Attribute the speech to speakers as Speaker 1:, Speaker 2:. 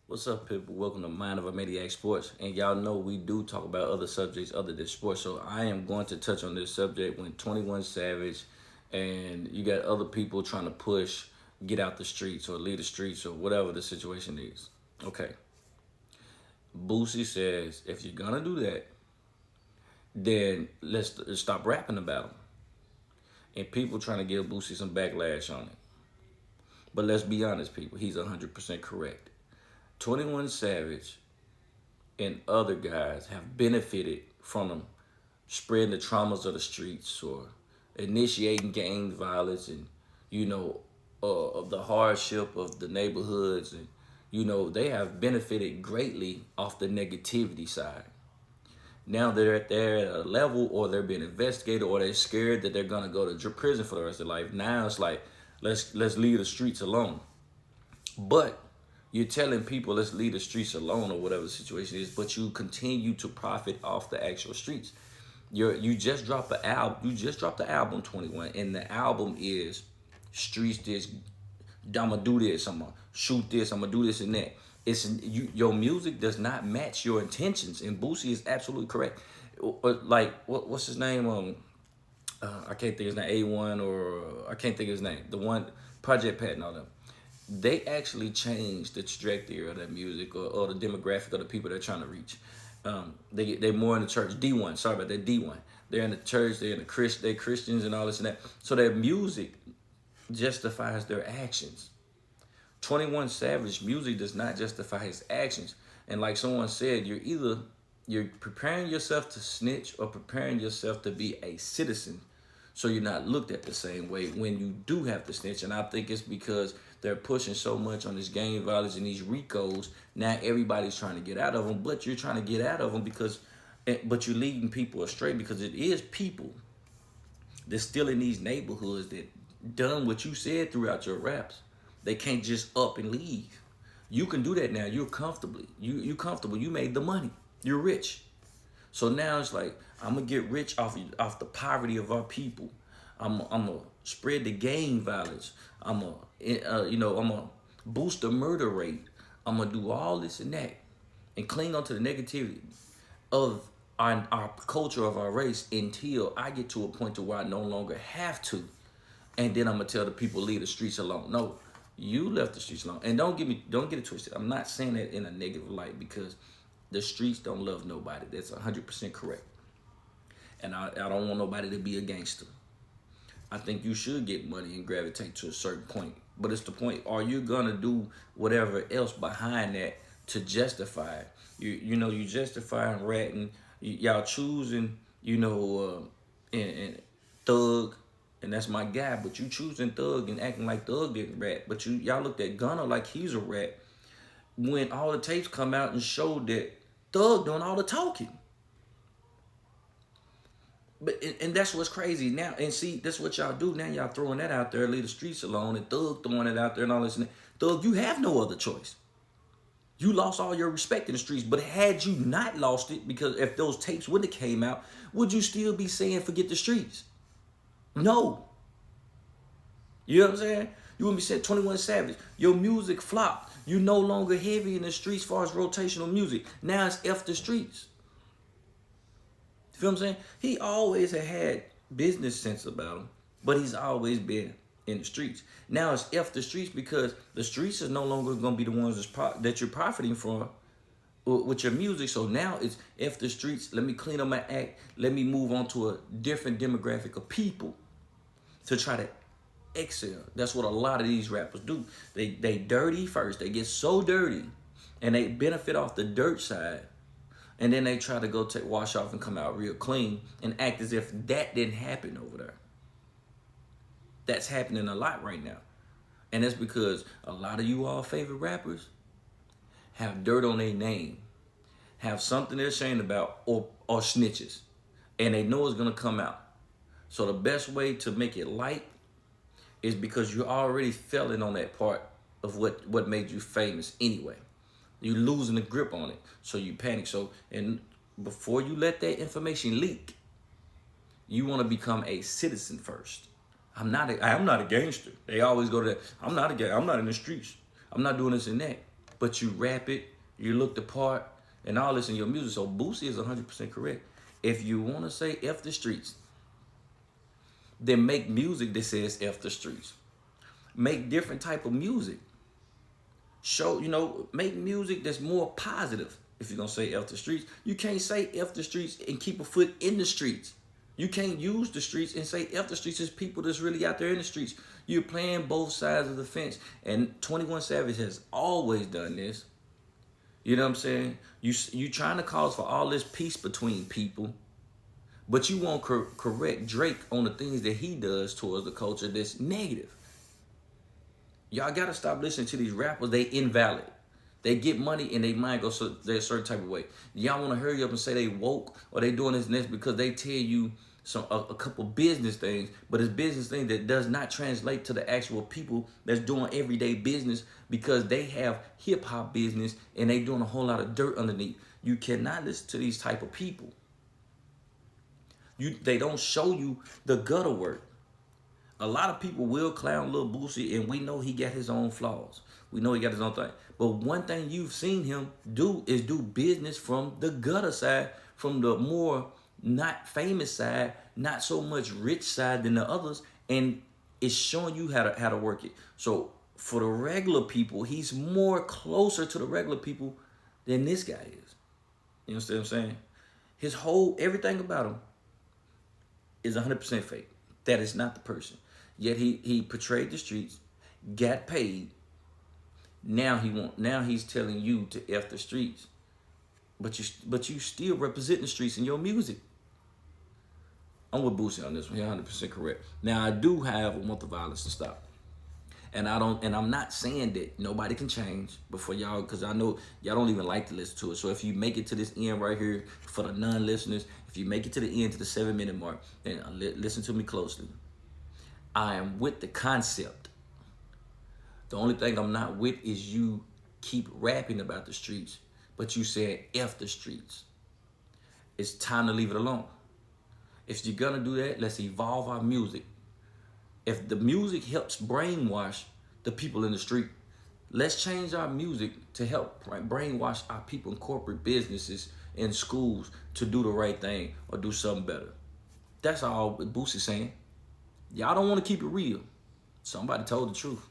Speaker 1: What's up, people? Welcome to Mind of a Maniac Sports. And y'all know we do talk about other subjects other than sports. So I am going to touch on this subject when 21 Savage and you got other people trying to push, get out the streets or leave the streets or whatever the situation is. Okay. Boosie says, if you're going to do that, then let's stop rapping about him. And people trying to give Boosie some backlash on it. But let's be honest, people. He's 100% correct. 21 Savage and other guys have benefited from them spreading the traumas of the streets or initiating gang violence and, of the hardship of the neighborhoods. And, they have benefited greatly off the negativity side. Now they're at a level or they're being investigated or they're scared that they're going to go to prison for the rest of their life. Now it's like, let's leave the streets alone. But you're telling people let's leave the streets alone or whatever the situation is, but you continue to profit off the actual streets. You just dropped the album. You just dropped the album 21, and the album is streets this. I'm gonna do this. I'm gonna shoot this. I'm gonna do this and that. Your music does not match your intentions, and Boosie is absolutely correct. Like what's his name? I can't think of his name. A1 or I can't think of his name. The one Project Pat and all them. They actually changed the trajectory of that music or the demographic of the people they're trying to reach. They're more in the church. D1, sorry about that, D1. They're in the church, they're Christians and all this and that. So their music justifies their actions. 21 Savage music does not justify his actions. And like someone said, you're preparing yourself to snitch or preparing yourself to be a citizen so you're not looked at the same way when you do have to snitch. And I think it's because they're pushing so much on this gang violence and these RICOs. Now everybody's trying to get out of them, but you're trying to get out of them but you're leading people astray because it is people that's still in these neighborhoods that done what you said throughout your raps. They can't just up and leave. You can do that now. You're comfortably. You comfortable. You made the money. You're rich. So now it's like I'm gonna get rich off the poverty of our people. I'm gonna spread the gang violence. I'm gonna boost the murder rate. I'm gonna do all this and that, and cling on to the negativity of our culture of our race until I get to a point to where I no longer have to, and then I'm gonna tell the people leave the streets alone. No, you left the streets alone, and don't get it twisted. I'm not saying that in a negative light because the streets don't love nobody. That's 100% correct. And I don't want nobody to be a gangster. I think you should get money and gravitate to a certain point. But it's the point, are you gonna do whatever else behind that to justify it? You justifying ratting, y'all choosing, and Thug, and that's my guy, but you choosing Thug and acting like Thug didn't rat. But y'all looked at Gunna like he's a rat when all the tapes come out and showed that Thug doing all the talking. But and that's what's crazy now. And see, that's what y'all do now. Y'all throwing that out there, leave the streets alone, and Thug throwing it out there and all this. And that. Thug, you have no other choice. You lost all your respect in the streets. But had you not lost it, because if those tapes wouldn't have came out, would you still be saying forget the streets? No. You know what I'm saying? You wouldn't be saying 21 Savage. Your music flopped. You no longer heavy in the streets as far as rotational music. Now it's F the streets. You feel what I'm saying? He always had business sense about him, but he's always been in the streets. Now it's F the streets because the streets is no longer going to be the ones that you're profiting from with your music. So now it's F the streets. Let me clean up my act. Let me move on to a different demographic of people to try to excel. That's what a lot of these rappers do. They dirty first. They get so dirty and they benefit off the dirt side. And then they try to go wash off and come out real clean and act as if that didn't happen over there. That's happening a lot right now. And that's because a lot of you all favorite rappers have dirt on their name, have something they're ashamed about, or snitches. And they know it's going to come out. So the best way to make it light is because you already failing on that part of what made you famous anyway. You're losing the grip on it, so you panic. So, and before you let that information leak, you want to become a citizen first. I'm not a gangster. They always go to that. I'm not in the streets. I'm not doing this and that. but you rap it, you look the part, and all this in your music. So Boosie is 100% correct. If you want to say F the streets, then make music that says F the streets. Make different type of music. Show, make music that's more positive. If you're going to say F the streets, you can't say F the streets and keep a foot in the streets. You can't use the streets and say F the streets as people that's really out there in the streets. You're playing both sides of the fence. And 21 Savage has always done this. You know what I'm saying? You trying to cause for all this peace between people, but you won't correct Drake on the things that he does towards the culture that's negative. Y'all gotta stop listening to these rappers. They invalid. They get money and they mind goes a certain type of way. Y'all want to hurry up and say they woke or they doing this and this because they tell you a couple business things, but it's business things that does not translate to the actual people that's doing everyday business, because they have hip hop business and they doing a whole lot of dirt underneath. You cannot listen to these type of people. They don't show you the gutter work. A lot of people will clown Lil Boosie, and we know he got his own flaws. We know he got his own thing. But one thing you've seen him do is do business from the gutter side, from the more not famous side, not so much rich side than the others, and it's showing you how to work it. So for the regular people, he's more closer to the regular people than this guy is. You understand what I'm saying? His whole, everything about him is 100% fake. That is not the person. Yet he portrayed the streets, got paid. Now he's telling you to F the streets. But you still represent the streets in your music. I'm with Boosie on this one. He's 100% correct. Now I do have a month of violence to stop. And I'm not saying that nobody can change, but for y'all, because I know y'all don't even like to listen to it. So if you make it to this end right here, for the non-listeners, if you make it to the end, to the 7-minute mark, then listen to me closely. I am with the concept. The only thing I'm not with is you keep rapping about the streets, but you said F the streets. It's time to leave it alone. If you're gonna do that, let's evolve our music. If the music helps brainwash the people in the street, let's change our music to help brainwash our people in corporate businesses, in schools, to do the right thing or do something better. That's all Boosie's saying. Y'all don't want to keep it real. Somebody told the truth.